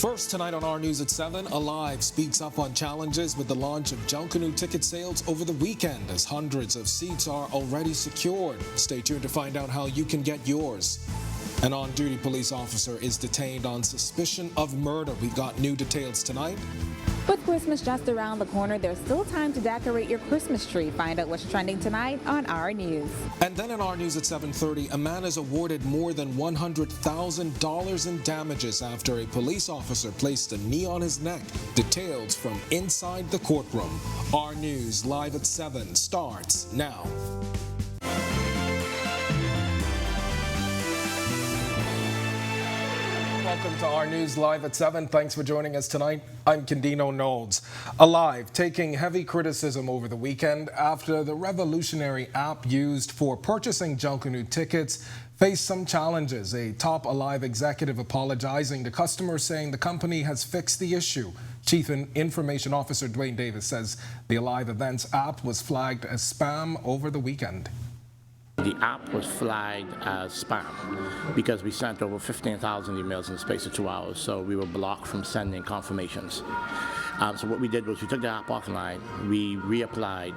First tonight on Our News at 7, Alive speaks up on challenges with the launch of Junkanoo ticket sales over the weekend as hundreds of seats are already secured. Stay tuned to find out how you can get yours. An on-duty police officer is detained on suspicion of murder. We've got new details tonight. With Christmas just around the corner, there's still time to decorate your Christmas tree. Find out what's trending tonight on Our News. And then in Our News at 7:30, a man is awarded more than $100,000 in damages after a police officer placed a knee on his neck. Details from inside the courtroom. Our News live at 7 starts now. Welcome to Our News Live at 7. Thanks for joining us tonight. I'm Candino Knowles. Alive, taking heavy criticism over the weekend after the revolutionary app used for purchasing Junkanoo tickets faced some challenges. A top Alive executive apologizing to customers, saying the company has fixed the issue. Chief Information Officer Dwayne Davis says the Alive Events app was flagged as spam over the weekend. The app was flagged as spam because we sent over 15,000 emails in the space of 2 hours, so we were blocked from sending confirmations. So what we did was we took the app offline, we reapplied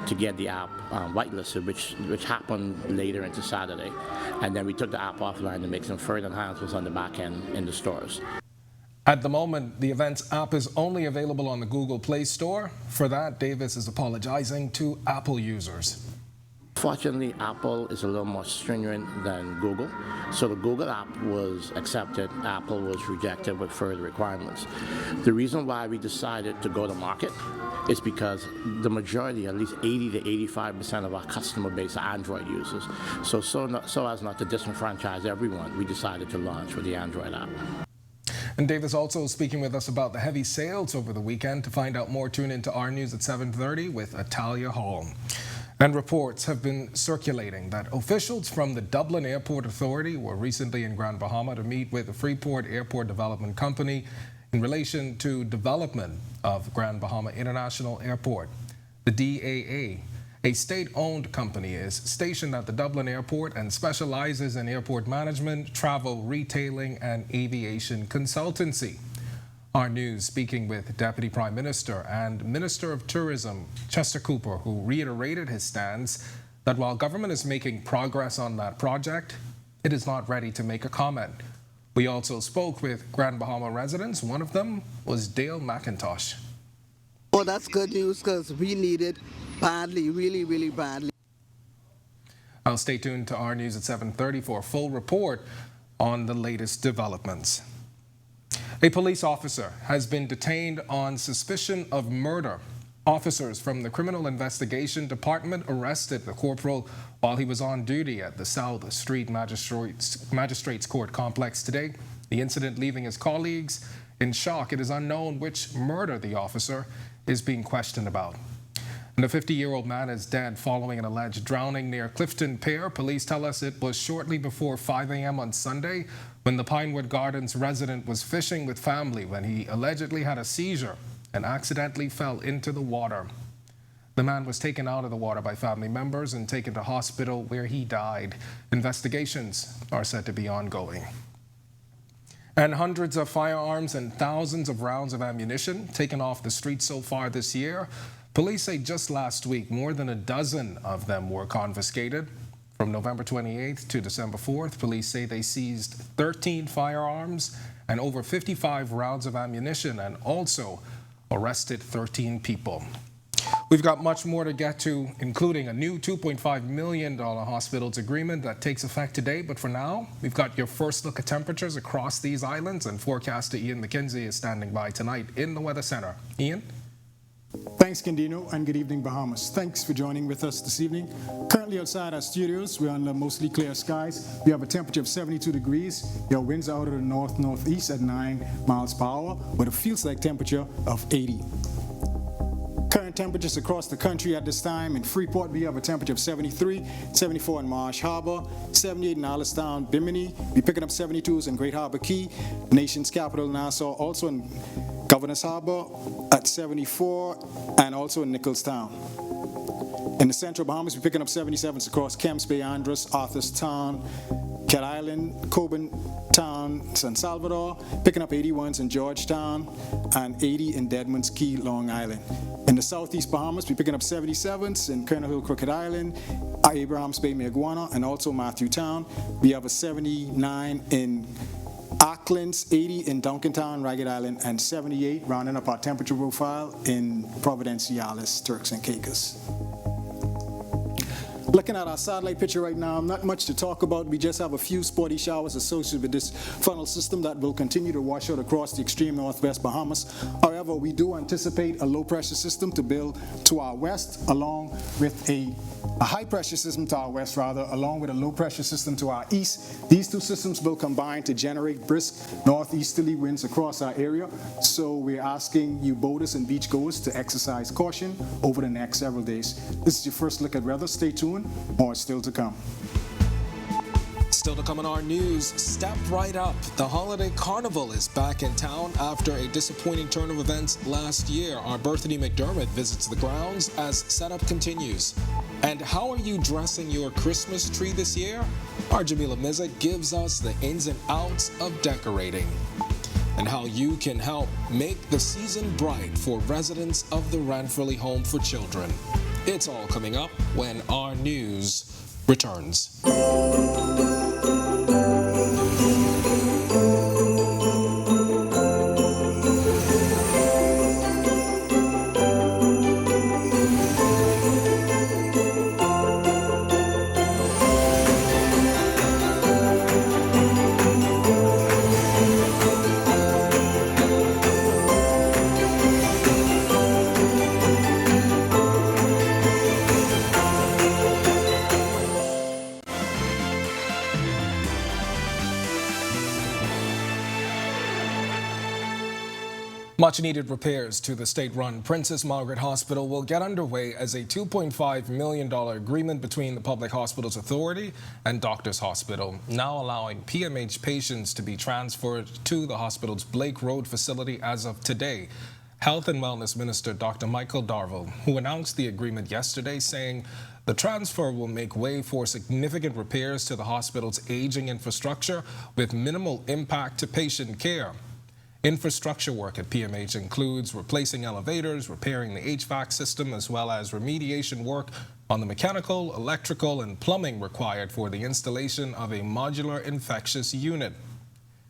to get the app whitelisted, which happened later into Saturday, and then we took the app offline to make some further enhancements on the back end in the stores. At the moment, the Events app is only available on the Google Play Store. For that, Davis is apologizing to Apple users. Fortunately, Apple is a little more stringent than Google. So the Google app was accepted, Apple was rejected with further requirements. The reason why we decided to go to market is because the majority, at least 80 to 85% of our customer base are Android users. So as not to disenfranchise everyone, we decided to launch with the Android app. And Davis also speaking with us about the heavy sales over the weekend. To find out more, tune into Our News at 7:30 with Atalia Hall. And reports have been circulating that officials from the Dublin Airport Authority were recently in Grand Bahama to meet with the Freeport Airport Development Company in relation to development of Grand Bahama International Airport. The DAA, a state-owned company, is stationed at the Dublin Airport and specializes in airport management, travel, retailing, and aviation consultancy. Our News speaking with Deputy Prime Minister and Minister of Tourism Chester Cooper, who reiterated his stance that while government is making progress on that project, it is not ready to make a comment. We also spoke with Grand Bahama residents. One of them was Dale McIntosh. Well, that's good news because we need it badly, really, really badly. I'll stay tuned to Our News at 7:30 for a full report on the latest developments. A police officer has been detained on suspicion of murder. Officers from the Criminal Investigation Department arrested the corporal while he was on duty at the South Street Magistrates Court complex today. The incident leaving his colleagues in shock. It is unknown which murder the officer is being questioned about. And a 50-year-old man is dead following an alleged drowning near Clifton Pier. Police tell us it was shortly before 5 a.m. on Sunday when the Pinewood Gardens resident was fishing with family when he allegedly had a seizure and accidentally fell into the water. The man was taken out of the water by family members and taken to hospital where he died. Investigations are said to be ongoing. And hundreds of firearms and thousands of rounds of ammunition taken off the streets so far this year. Police say just last week, more than a dozen of them were confiscated. From November 28th to December 4th, police say they seized 13 firearms and over 55 rounds of ammunition and also arrested 13 people. We've got much more to get to, including a new $2.5 million hospitals agreement that takes effect today. But for now, we've got your first look at temperatures across these islands, and forecaster Ian McKenzie is standing by tonight in the Weather Center. Ian? Thanks, Candino, and good evening, Bahamas. Thanks for joining with us this evening. Currently outside our studios, we're under mostly clear skies. We have a temperature of 72 degrees. Your winds are out of the north-northeast at 9 miles per hour, with a feels-like temperature of 80. Current temperatures across the country at this time. In Freeport, we have a temperature of 73, 74 in Marsh Harbor, 78 in Allenstown, Bimini. We're picking up 72s in Great Harbor Key, nation's capital, Nassau, also in Governor's Harbor at 74, and also in Nicholstown. In the central Bahamas, we're picking up 77s across Kemps Bay, Andros, Arthurstown, Cat Island, Coburn Town, San Salvador, picking up 81s in Georgetown, and 80 in Deadman's Key, Long Island. In the southeast Bahamas, we're picking up 77s in Carnival, Crooked Island, Abrahams Bay, Maguana, and also Matthew Town. We have a 79 in Auckland's, 80 in Junkanoo, Ragged Island, and 78, rounding up our temperature profile, in Providenciales, Turks and Caicos. Looking at our satellite picture right now, not much to talk about. We just have a few spotty showers associated with this funnel system that will continue to wash out across the extreme northwest Bahamas. However, we do anticipate a low pressure system to build to our west, along with a high pressure system to our west, along with a low pressure system to our east. These two systems will combine to generate brisk northeasterly winds across our area. So we're asking you boaters and beachgoers to exercise caution over the next several days. This is your first look at weather. Stay tuned. More is still to come. Still to come in our news, step right up. The holiday Carnival is back in town after a disappointing turn of events last year. Our Berthany McDermott visits the grounds as setup continues. And how are you dressing your Christmas tree this year? Our Jamila Miza gives us the ins and outs of decorating and how you can help make the season bright for residents of the Ranfurly Home for Children. It's all coming up when our news returns. Much-needed repairs to the state-run Princess Margaret Hospital will get underway as a $2.5 million agreement between the Public Hospitals Authority and Doctors Hospital, now allowing PMH patients to be transferred to the hospital's Blake Road facility as of today. Health and Wellness Minister Dr. Michael Darville, who announced the agreement yesterday, saying the transfer will make way for significant repairs to the hospital's aging infrastructure with minimal impact to patient care. Infrastructure work at PMH includes replacing elevators, repairing the HVAC system, as well as remediation work on the mechanical, electrical, and plumbing required for the installation of a modular infectious unit.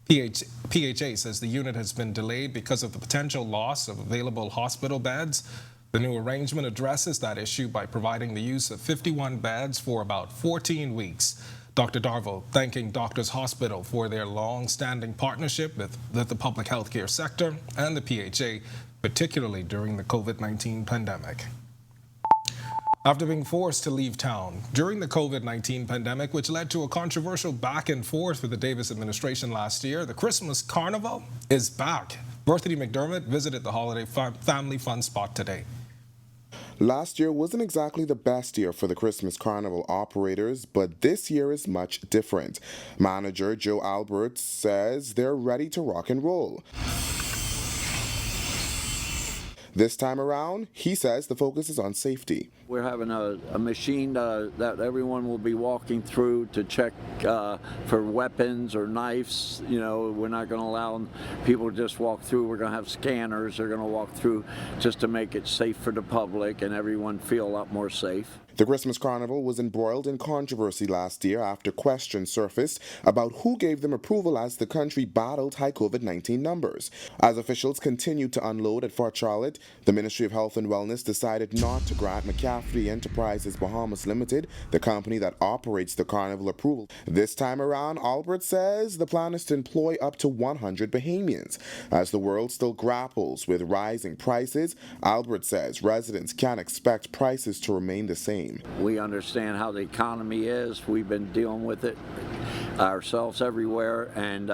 PHA says the unit has been delayed because of the potential loss of available hospital beds. The new arrangement addresses that issue by providing the use of 51 beds for about 14 weeks. Dr. Darville thanking Doctors Hospital for their long-standing partnership with the public health care sector and the PHA, particularly during the COVID-19 pandemic. After being forced to leave town during the COVID-19 pandemic, which led to a controversial back and forth with the Davis administration last year, the Christmas Carnival is back. Berthany McDermott visited the holiday family fun spot today. Last year wasn't exactly the best year for the Christmas Carnival operators, but this year is much different. Manager Joe Albert says they're ready to rock and roll. This time around, he says the focus is on safety. We're having a machine that everyone will be walking through to check for weapons or knives. You know, we're not going to allow people to just walk through. We're going to have scanners. They're going to walk through just to make it safe for the public and everyone feel a lot more safe. The Christmas Carnival was embroiled in controversy last year after questions surfaced about who gave them approval as the country battled high COVID-19 numbers. As officials continued to unload at Fort Charlotte, the Ministry of Health and Wellness decided not to grant McCaffrey Enterprises Bahamas Limited, the company that operates the Carnival, approval. This time around, Albert says the plan is to employ up to 100 Bahamians. As the world still grapples with rising prices, Albert says residents can't expect prices to remain the same. We understand how the economy is. We've been dealing with it ourselves everywhere, and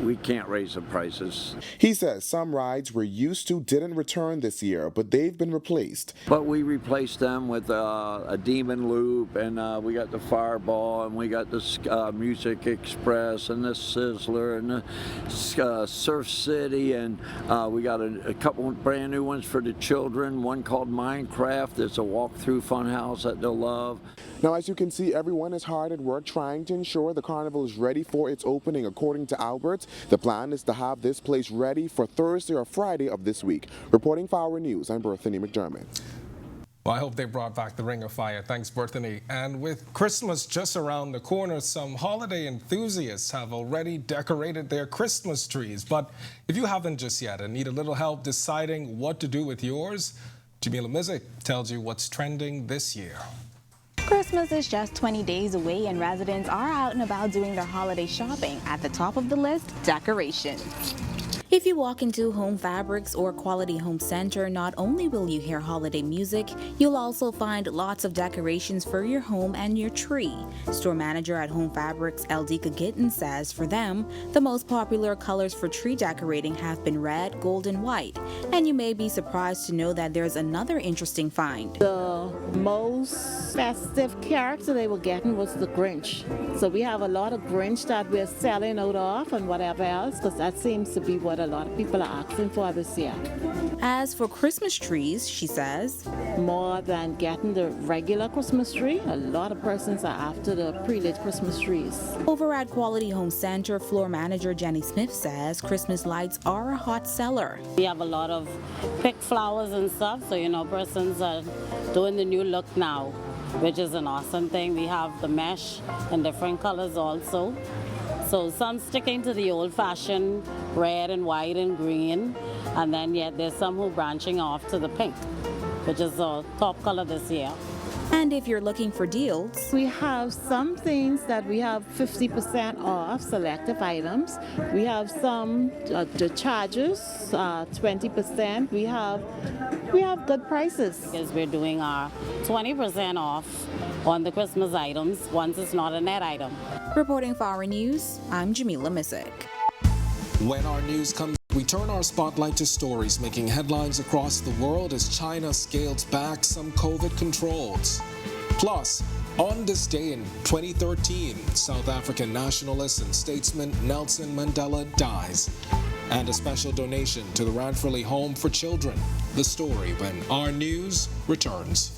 we can't raise the prices. He says some rides we're used to didn't return this year, but they've been replaced. But we replaced them with a Demon Loop, and we got the Fireball, and we got the Music Express, and the Sizzler, and the Surf City, and we got a couple brand new ones for the children. One called Minecraft. It's a walk-through fun house that they'll love. Now, as you can see, everyone is hard at work trying to ensure the carnival is ready for its opening. According to Albert, the plan is to have this place ready for Thursday or Friday of this week. Reporting for Our News, I'm Berthany McDermott. Well, I hope they brought back the Ring of Fire. Thanks, Berthany. And with Christmas just around the corner, some holiday enthusiasts have already decorated their Christmas trees. But if you haven't just yet and need a little help deciding what to do with yours, Jamila Mizik tells you what's trending this year. Christmas is just 20 days away and residents are out and about doing their holiday shopping. At the top of the list, decorations. If you walk into Home Fabrics or Quality Home Center, not only will you hear holiday music, you'll also find lots of decorations for your home and your tree. Store manager at Home Fabrics, Eldika Gittin, says for them, the most popular colors for tree decorating have been red, gold, and white. And you may be surprised to know that there's another interesting find. The most festive character they were getting was the Grinch. So we have a lot of Grinch that we're selling out of and whatever else, because that seems to be what a lot of people are asking for this year. As for Christmas trees, she says, more than getting the regular Christmas tree, a lot of persons are after the pre-lit Christmas trees. Over at Quality Home Center, floor manager Jenny Smith says Christmas lights are a hot seller. We have a lot of picked flowers and stuff, so persons are doing the new look now, which is an awesome thing. We have the mesh in different colors also. So some sticking to the old-fashioned red and white and green, and then yet there's some who branching off to the pink, which is the top color this year. And if you're looking for deals, we have some things that we have 50% off selective items. We have some the charges 20%. We have good prices. Because we're doing our 20% off on the Christmas items once it's not a net item. Reporting for Our News, I'm Jamila Mizik. When our news comes, we turn our spotlight to stories making headlines across the world as China scales back some COVID controls. Plus, on this day in 2013, South African nationalist and statesman Nelson Mandela dies. And a special donation to the Ranfurly Home for Children. The story when Our News returns.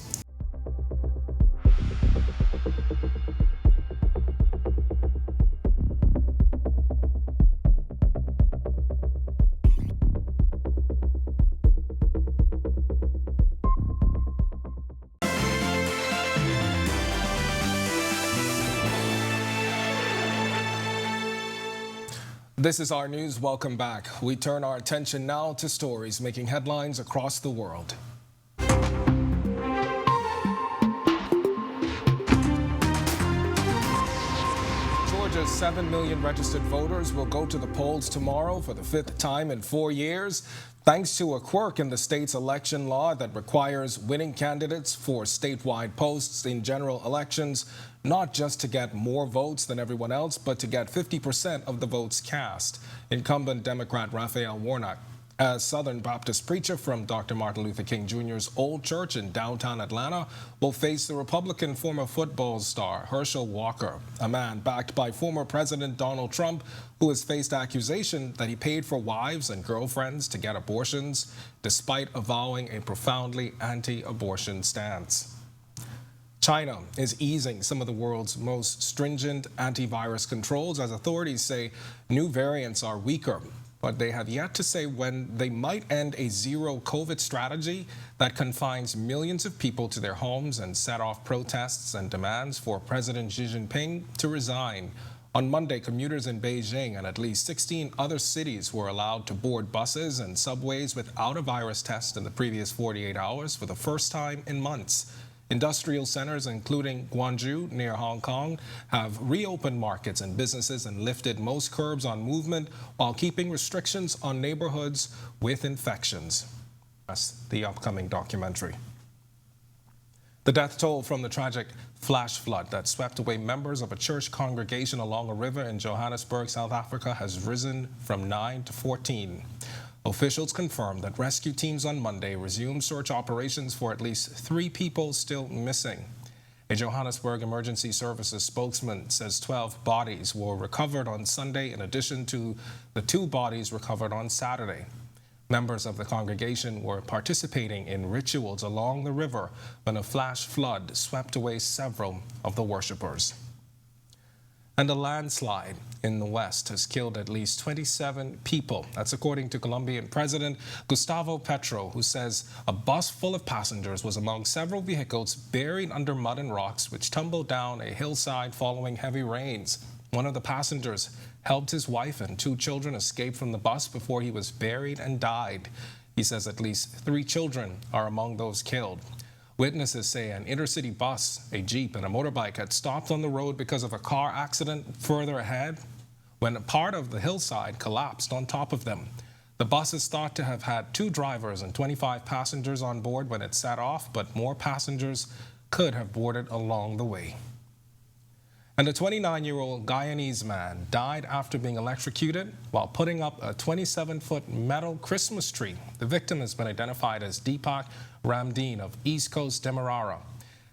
This is Our News. Welcome back. We turn our attention now to stories making headlines across the world. Georgia's 7 million registered voters will go to the polls tomorrow for the 5th time in 4 years, thanks to a quirk in the state's election law that requires winning candidates for statewide posts in general elections not just to get more votes than everyone else, but to get 50% of the votes cast. Incumbent Democrat Raphael Warnock, a Southern Baptist preacher from Dr. Martin Luther King Jr.'s old church in downtown Atlanta, will face the Republican former football star Herschel Walker, a man backed by former President Donald Trump, who has faced accusation that he paid for wives and girlfriends to get abortions, despite avowing a profoundly anti-abortion stance. China is easing some of the world's most stringent antivirus controls as authorities say new variants are weaker, but they have yet to say when they might end a zero COVID strategy that confines millions of people to their homes and set off protests and demands for President Xi Jinping to resign. On Monday, commuters in Beijing and at least 16 other cities were allowed to board buses and subways without a virus test in the previous 48 hours for the first time in months. Industrial centers, including Guangzhou near Hong Kong, have reopened markets and businesses and lifted most curbs on movement while keeping restrictions on neighborhoods with infections. That's the upcoming documentary. The death toll from the tragic flash flood that swept away members of a church congregation along a river in Johannesburg, South Africa, has risen from 9 to 14. Officials confirmed that rescue teams on Monday resumed search operations for at least 3 people still missing. A Johannesburg Emergency Services spokesman says 12 bodies were recovered on Sunday in addition to the 2 bodies recovered on Saturday. Members of the congregation were participating in rituals along the river when a flash flood swept away several of the worshippers. And a landslide in the west has killed at least 27 people. That's according to Colombian President Gustavo Petro, who says a bus full of passengers was among several vehicles buried under mud and rocks which tumbled down a hillside following heavy rains. One of the passengers helped his wife and 2 children escape from the bus before he was buried and died. He says at least 3 children are among those killed. Witnesses say an intercity bus, a jeep, and a motorbike had stopped on the road because of a car accident further ahead when a part of the hillside collapsed on top of them. The bus is thought to have had 2 drivers and 25 passengers on board when it set off, but more passengers could have boarded along the way. And a 29-year-old Guyanese man died after being electrocuted while putting up a 27-foot metal Christmas tree. The victim has been identified as Deepak Ramdeen of East Coast Demerara.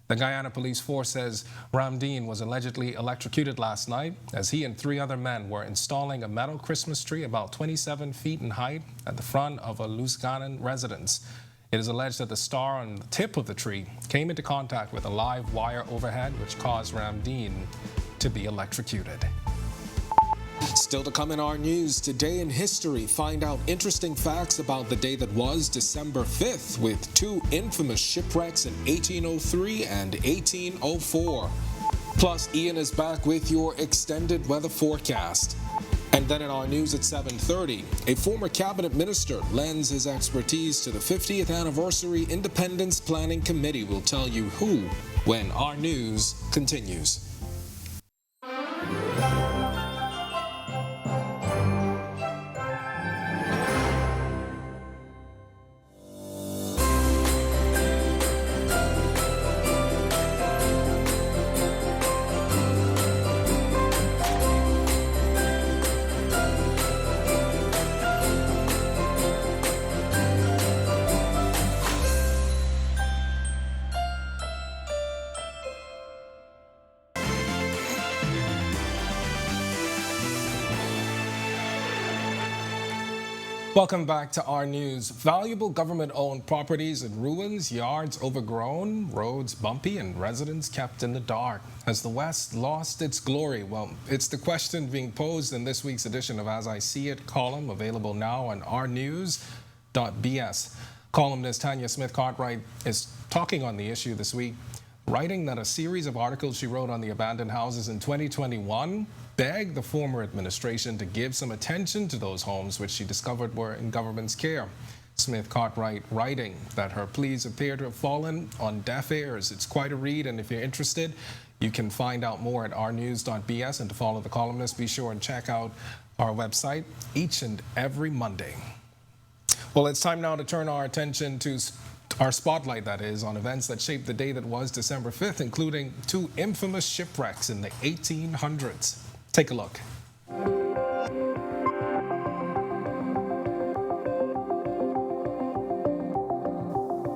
The Guyana Police Force says Ramdeen was allegedly electrocuted last night as he and 3 other men were installing a metal Christmas tree about 27 feet in height at the front of a Lusganan residence. It is alleged that the star on the tip of the tree came into contact with a live wire overhead, which caused Ramdeen to be electrocuted. Still to come in our news, today in history, find out interesting facts about the day that was December 5th with 2 infamous shipwrecks in 1803 and 1804. Plus, Ian is back with your extended weather forecast. And then in our news at 7:30, a former cabinet minister lends his expertise to the 50th anniversary Independence Planning Committee. We'll tell you who when our news continues. Welcome back to our news. Valuable government-owned properties in ruins, yards overgrown, roads bumpy, and residents kept in the dark. Has the West lost its glory? Well, it's the question being posed in this week's edition of As I See It column, available now on ournews.bs. Columnist Tanya Smith-Cartwright is talking on the issue this week, writing that a series of articles she wrote on the abandoned houses in 2021 begged the former administration to give some attention to those homes which she discovered were in government's care. Smith-Cartwright writing that her pleas appear to have fallen on deaf ears. It's quite a read, and if you're interested, you can find out more at ournews.bs, and to follow the columnist, be sure and check out our website each and every Monday. Well, it's time now to turn our attention to our spotlight, that is, on events that shaped the day that was December 5th, including 2 infamous shipwrecks in the 1800s. Take a look.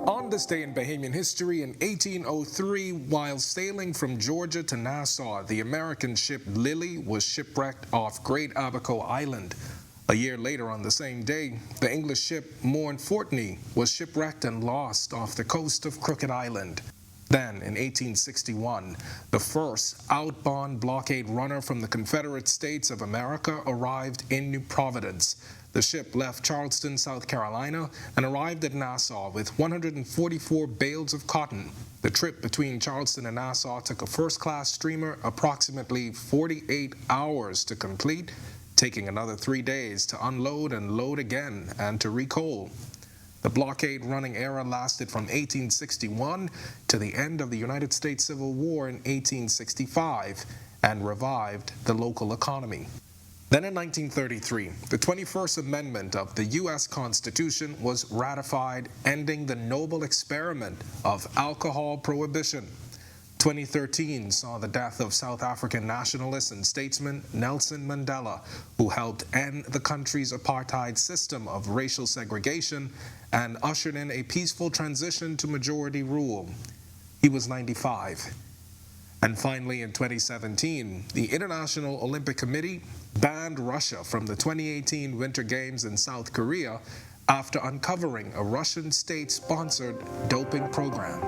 On this day in Bahamian history, in 1803, while sailing from Georgia to Nassau, the American ship Lily was shipwrecked off Great Abaco Island. A year later, on the same day, the English ship Montfortney was shipwrecked and lost off the coast of Crooked Island. Then, in 1861, the first outbound blockade runner from the Confederate States of America arrived in New Providence. The ship left Charleston, South Carolina, and arrived at Nassau with 144 bales of cotton. The trip between Charleston and Nassau took a first-class steamer approximately 48 hours to complete, taking another 3 days to unload and load again and to recoal. The blockade running era lasted from 1861 to the end of the United States Civil War in 1865 and revived the local economy. Then in 1933, the 21st Amendment of the U.S. Constitution was ratified, ending the noble experiment of alcohol prohibition. 2013 saw the death of South African nationalist and statesman Nelson Mandela, who helped end the country's apartheid system of racial segregation and ushered in a peaceful transition to majority rule. He was 95. And finally, in 2017, the International Olympic Committee banned Russia from the 2018 Winter Games in South Korea after uncovering a Russian state-sponsored doping program.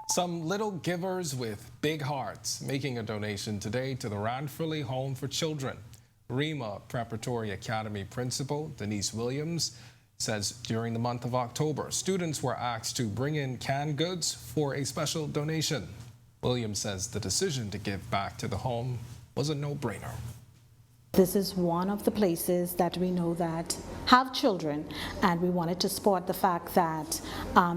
Some little givers with big hearts making a donation today to the Ranfurly Home for Children. Rima Preparatory Academy principal Denise Williams says during the month of October, students were asked to bring in canned goods for a special donation. Williams says the decision to give back to the home was a no-brainer. This is one of the places that we know that have children, and we wanted to support the fact that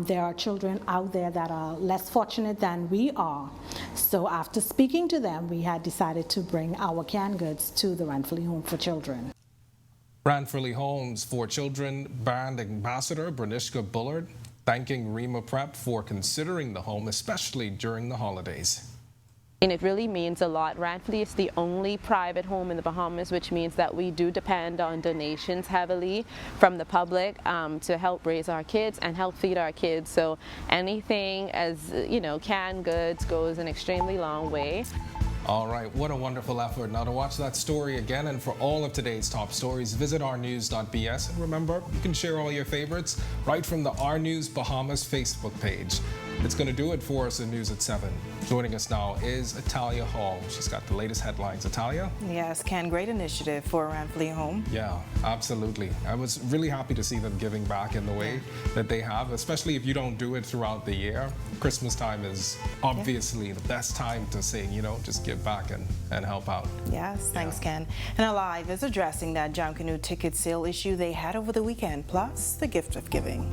there are children out there that are less fortunate than we are. So after speaking to them, we had decided to bring our canned goods to the Ranfurly Home for Children. Ranfurly Homes for Children brand ambassador Branishka Bullard thanking Rima Prep for considering the home, especially during the holidays. And it really means a lot. Ranfurly is the only private home in the Bahamas, which means that we do depend on donations heavily from the public to help raise our kids and help feed our kids. So anything as, you know, canned goods goes an extremely long way. All right, what a wonderful effort. Now to watch that story again and for all of today's top stories, visit ournews.bs. And remember, you can share all your favorites right from the Our News Bahamas Facebook page. It's going to do it for us in News at 7. Joining us now is Atalia Hall. She's got the latest headlines. Atalia? Yes, Ken, great initiative for Ranfurly Home. Yeah, absolutely. I was really happy to see them giving back in the way that they have, especially if you don't do it throughout the year. Christmas time is obviously the best time to say, you know, just give back and help out. Yes, thanks, Ken. And Alive is addressing that Junkanoo ticket sale issue they had over the weekend, plus the gift of giving.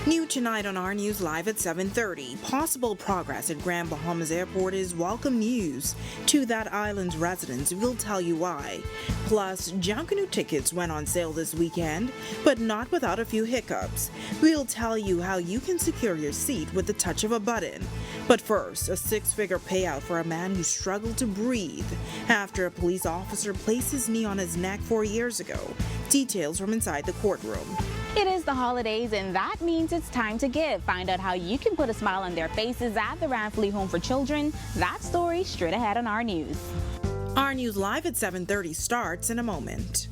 New tonight on Our News Live at 7:30. Possible progress at Grand Bahamas Airport is welcome news. To that island's residents, we'll tell you why. Plus, Junkanoo tickets went on sale this weekend, but not without a few hiccups. We'll tell you how you can secure your seat with the touch of a button. But first, a six-figure payout for a man who struggled to breathe after a police officer placed his knee on his neck 4 years ago. Details from inside the courtroom. It is the holidays, and that means it's time to give. Find out how you can put a smile on their faces at the Ranfurly Home for Children. That story straight ahead on Our News. Our News Live at 7:30 starts in a moment.